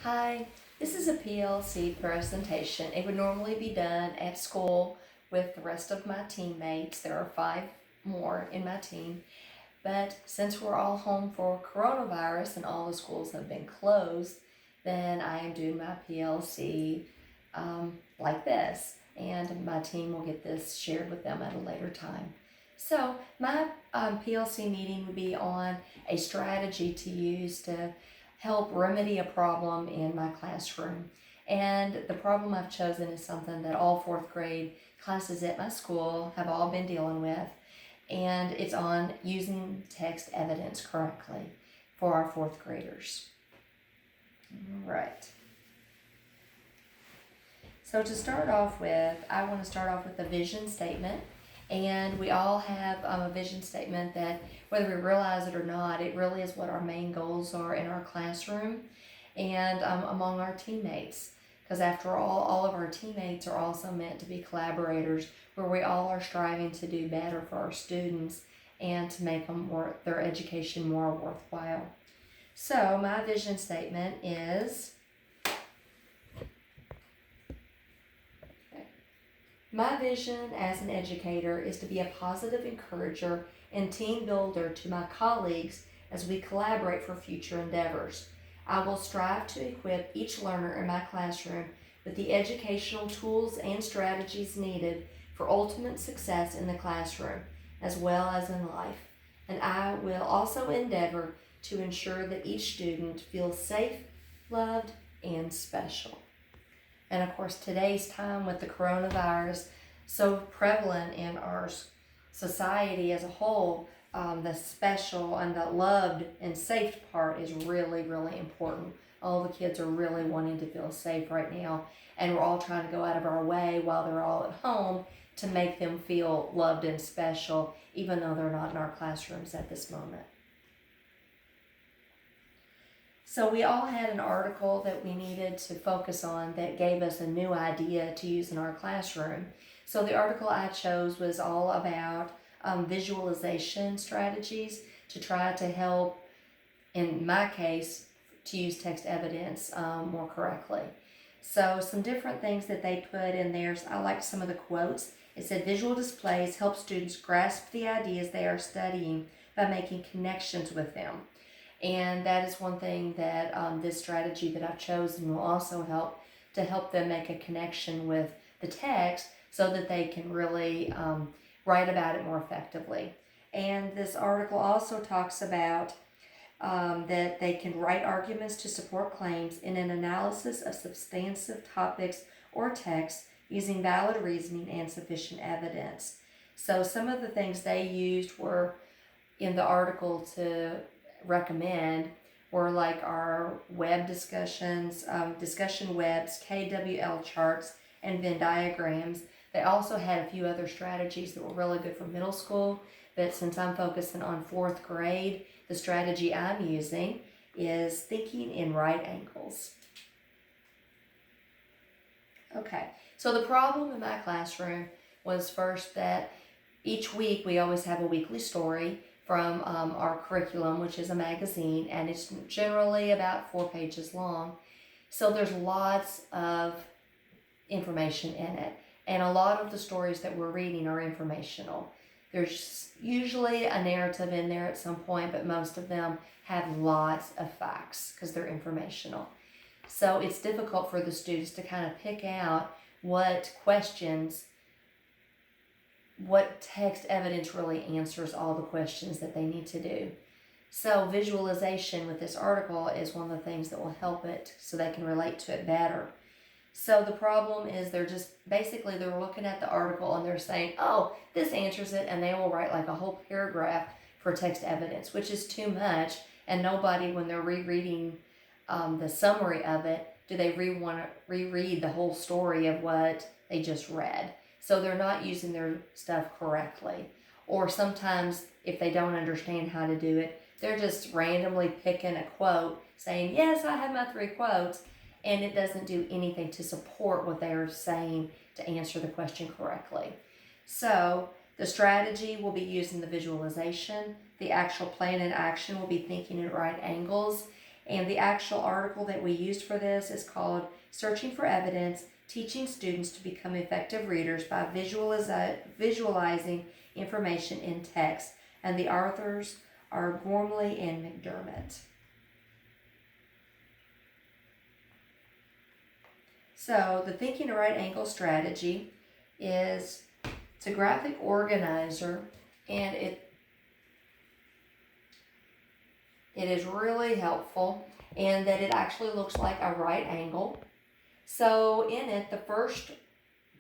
Hi, this is a PLC presentation. It would normally be done at school with the rest of my teammates. There are 5 more in my team. But since we're all home for coronavirus and all the schools have been closed, then I am doing my PLC like this. And my team will get this shared with them at a later time. So my PLC meeting would be on a strategy to use to help remedy a problem in my classroom. And the problem I've chosen is something that all 4th grade classes at my school have all been dealing with. And it's on using text evidence correctly for our 4th graders. All right. So to start off with, I want to start off with a vision statement. And we all have a vision statement that, whether we realize it or not, it really is what our main goals are in our classroom and among our teammates. Because after all of our teammates are also meant to be collaborators where we all are striving to do better for our students and to make their education more worthwhile. So my vision statement is, my vision as an educator is to be a positive encourager and team builder to my colleagues as we collaborate for future endeavors. I will strive to equip each learner in my classroom with the educational tools and strategies needed for ultimate success in the classroom as well as in life. And I will also endeavor to ensure that each student feels safe, loved, and special. And of course, today's time with the coronavirus so prevalent in our society as a whole, the special and the loved and safe part is really, really important. All the kids are really wanting to feel safe right now, and we're all trying to go out of our way while they're all at home to make them feel loved and special, even though they're not in our classrooms at this moment. So we all had an article that we needed to focus on that gave us a new idea to use in our classroom. So the article I chose was all about visualization strategies to try to help, in my case, to use text evidence more correctly. So some different things that they put in there. So I liked some of the quotes. It said visual displays help students grasp the ideas they are studying by making connections with them. And that is one thing that this strategy that I've chosen will also help them make a connection with the text so that they can really write about it more effectively. And this article also talks about that they can write arguments to support claims in an analysis of substantive topics or texts using valid reasoning and sufficient evidence. So some of the things they used were in the article to recommend were like our web discussions, discussion webs, KWL charts, and Venn diagrams. They also had a few other strategies that were really good for middle school, but since I'm focusing on 4th grade, the strategy I'm using is thinking in right angles. Okay, so the problem in my classroom was first that each week we always have a weekly story from our curriculum, which is a magazine, and it's generally about 4 pages long. So there's lots of information in it, and a lot of the stories that we're reading are informational. There's usually a narrative in there at some point, but most of them have lots of facts because they're informational. So it's difficult for the students to kind of pick out what text evidence really answers all the questions that they need to do. So visualization with this article is one of the things that will help it so they can relate to it better. So the problem is they're looking at the article and they're saying, oh, this answers it, and they will write like a whole paragraph for text evidence, which is too much, and nobody, when they're rereading the summary of it, do they want to reread the whole story of what they just read. So they're not using their stuff correctly. Or sometimes if they don't understand how to do it, they're just randomly picking a quote saying, yes, I have my 3 quotes, and it doesn't do anything to support what they're saying to answer the question correctly. So the strategy will be using the visualization. The actual plan and action will be thinking at right angles. And the actual article that we used for this is called Searching for Evidence, Teaching Students to Become Effective Readers by Visualizing Information in Text. And the authors are Gormley and McDermott. So the Thinking at Right Angle strategy it's a graphic organizer, and it is really helpful in that it actually looks like a right angle. So in it, the first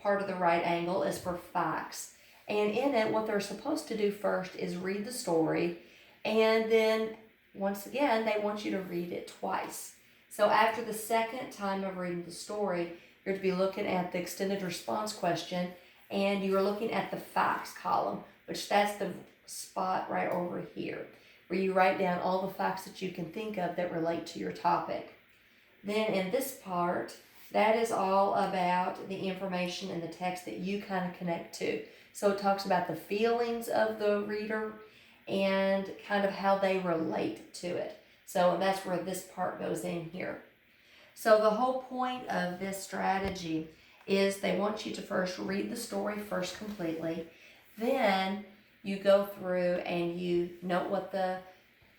part of the right angle is for facts. And in it, what they're supposed to do first is read the story, and then once again, they want you to read it twice. So after the second time of reading the story, you're to be looking at the extended response question, and you are looking at the facts column, which that's the spot right over here, where you write down all the facts that you can think of that relate to your topic. Then in this part, that is all about the information in the text that you kind of connect to. So it talks about the feelings of the reader and kind of how they relate to it. So that's where this part goes in here. So the whole point of this strategy is they want you to first read the story first completely. Then you go through and you note what the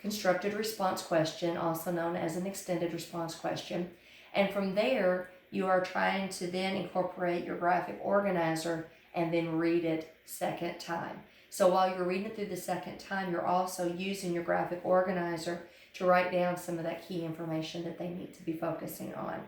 constructed response question, also known as an extended response question. And from there, you are trying to then incorporate your graphic organizer and then read it second time. So while you're reading it through the second time, you're also using your graphic organizer to write down some of that key information that they need to be focusing on.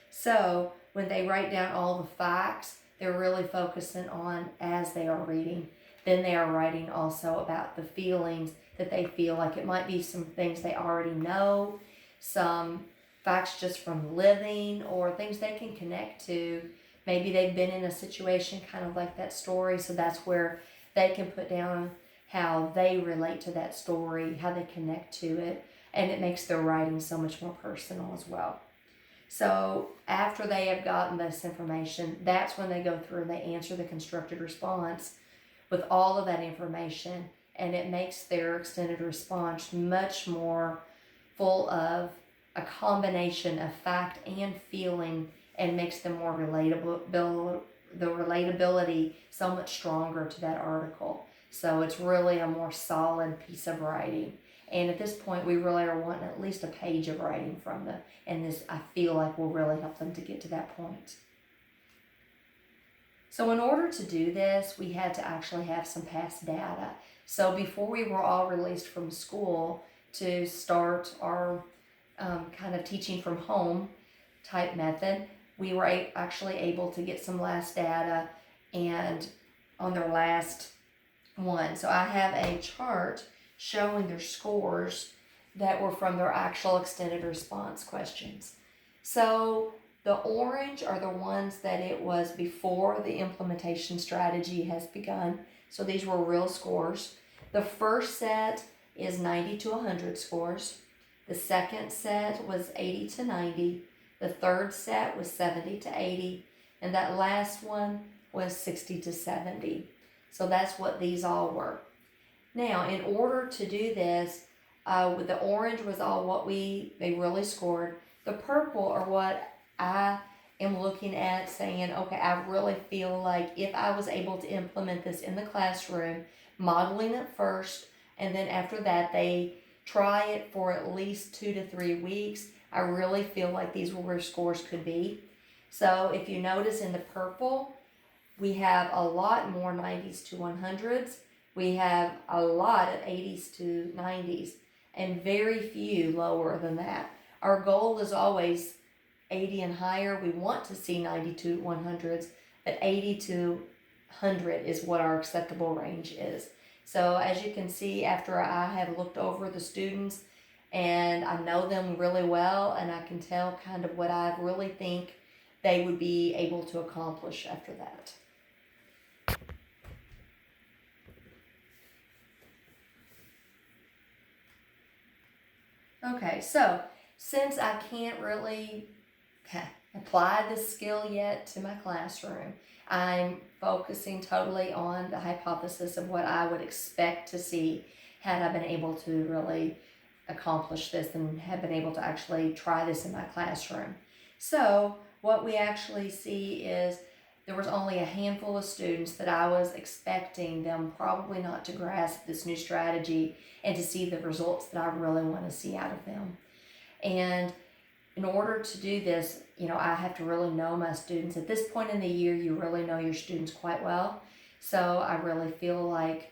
So when they write down all the facts, they're really focusing on as they are reading. Then they are writing also about the feelings that they feel like. It might be some things they already know, some facts just from living, or things they can connect to. Maybe they've been in a situation kind of like that story, so that's where they can put down how they relate to that story, how they connect to it, and it makes their writing so much more personal as well. So after they have gotten this information, that's when they go through and they answer the constructed response with all of that information, and it makes their extended response much more full of a combination of fact and feeling, and makes them more relatable, the relatability so much stronger to that article. So it's really a more solid piece of writing. And at this point, we really are wanting at least a page of writing from them. And this, I feel like, will really help them to get to that point. So in order to do this, we had to actually have some past data. So before we were all released from school to start our kind of teaching from home type method, we were actually able to get some last data and on their last one. So I have a chart showing their scores that were from their actual extended response questions. So the orange are the ones that it was before the implementation strategy has begun. So these were real scores. The first set is 90 to 100 scores. The second set was 80 to 90. The third set was 70 to 80. And that last one was 60 to 70. So that's what these all were. Now, in order to do this, the orange was all what they really scored. The purple are what I am looking at saying, okay, I really feel like if I was able to implement this in the classroom, modeling it first, and then after that, they try it for at least 2 to 3 weeks, I really feel like these were where scores could be. So if you notice in the purple, we have a lot more 90s to 100s. We have a lot of 80s to 90s, and very few lower than that. Our goal is always 80 and higher. We want to see 90 to 100s, but 80 to 100 is what our acceptable range is. So as you can see, after I have looked over the students and I know them really well, and I can tell kind of what I really think they would be able to accomplish after that. Okay, so since I can't really apply this skill yet to my classroom, I'm focusing totally on the hypothesis of what I would expect to see had I been able to really accomplished this and have been able to actually try this in my classroom. So what we actually see is there was only a handful of students that I was expecting them probably not to grasp this new strategy and to see the results that I really want to see out of them. And in order to do this, I have to really know my students. At this point in the year, you really know your students quite well. So I really feel like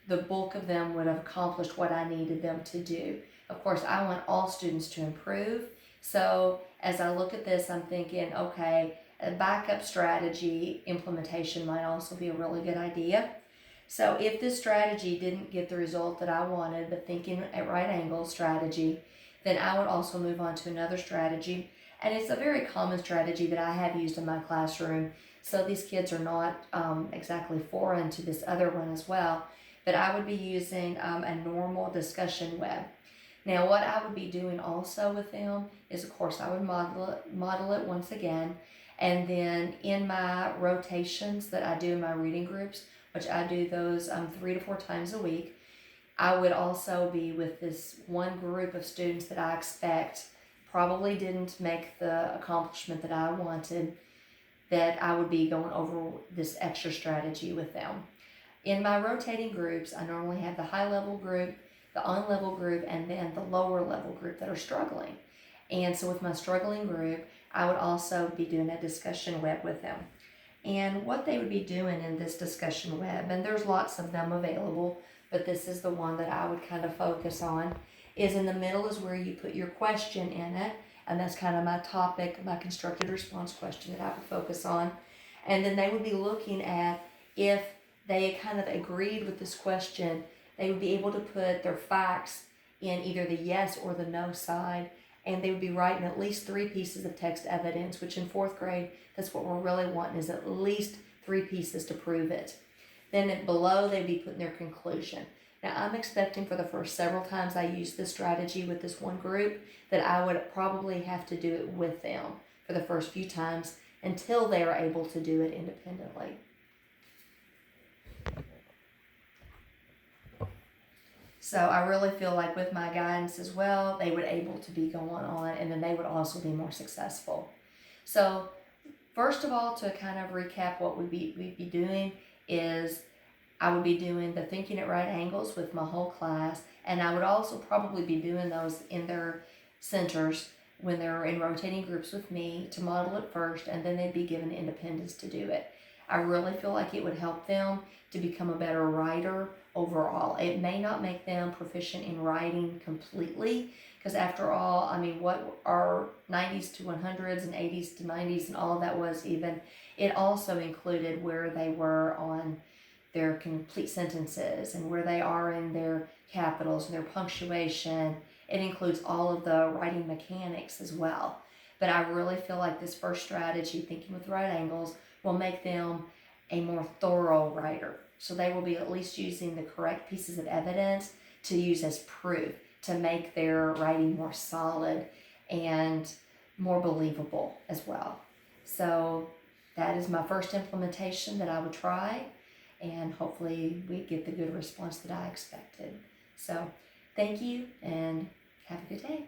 the bulk of them would have accomplished what I needed them to do. Of course, I want all students to improve. So as I look at this, I'm thinking, okay, a backup strategy implementation might also be a really good idea. So if this strategy didn't get the result that I wanted, the thinking at right angles strategy, then I would also move on to another strategy. And it's a very common strategy that I have used in my classroom. So these kids are not exactly foreign to this other one as well. But I would be using a normal discussion web. Now what I would be doing also with them is, of course, I would model it once again. And then in my rotations that I do in my reading groups, which I do those 3 to 4 times a week, I would also be with this one group of students that I expect probably didn't make the accomplishment that I wanted, that I would be going over this extra strategy with them. In my rotating groups, I normally have the high level group, the on level group, and then the lower level group that are struggling. And so with my struggling group, I would also be doing a discussion web with them. And what they would be doing in this discussion web, and there's lots of them available, but this is the one that I would kind of focus on, is in the middle is where you put your question in it, and that's kind of my topic, my constructed response question that I would focus on. And then they would be looking at if they kind of agreed with this question, they would be able to put their facts in either the yes or the no side, and they would be writing at least 3 pieces of text evidence, which in 4th grade, that's what we're really wanting, is at least 3 pieces to prove it. Then below, they'd be putting their conclusion. Now, I'm expecting for the first several times I use this strategy with this one group that I would probably have to do it with them for the first few times until they are able to do it independently. So I really feel like with my guidance as well, they would able to be going on, and then they would also be more successful. So first of all, to kind of recap what we'd be doing is I would be doing the thinking at right angles with my whole class, and I would also probably be doing those in their centers when they're in rotating groups with me to model it first, and then they'd be given independence to do it. I really feel like it would help them to become a better writer overall. It may not make them proficient in writing completely, because after all, I mean, what our 90s to 100s and 80s to 90s and all of that was even, it also included where they were on their complete sentences and where they are in their capitals and their punctuation. It includes all of the writing mechanics as well. But I really feel like this first strategy, thinking with right angles, will make them a more thorough writer. So they will be at least using the correct pieces of evidence to use as proof to make their writing more solid and more believable as well. So that is my first implementation that I would try, and hopefully we get the good response that I expected. So thank you and have a good day.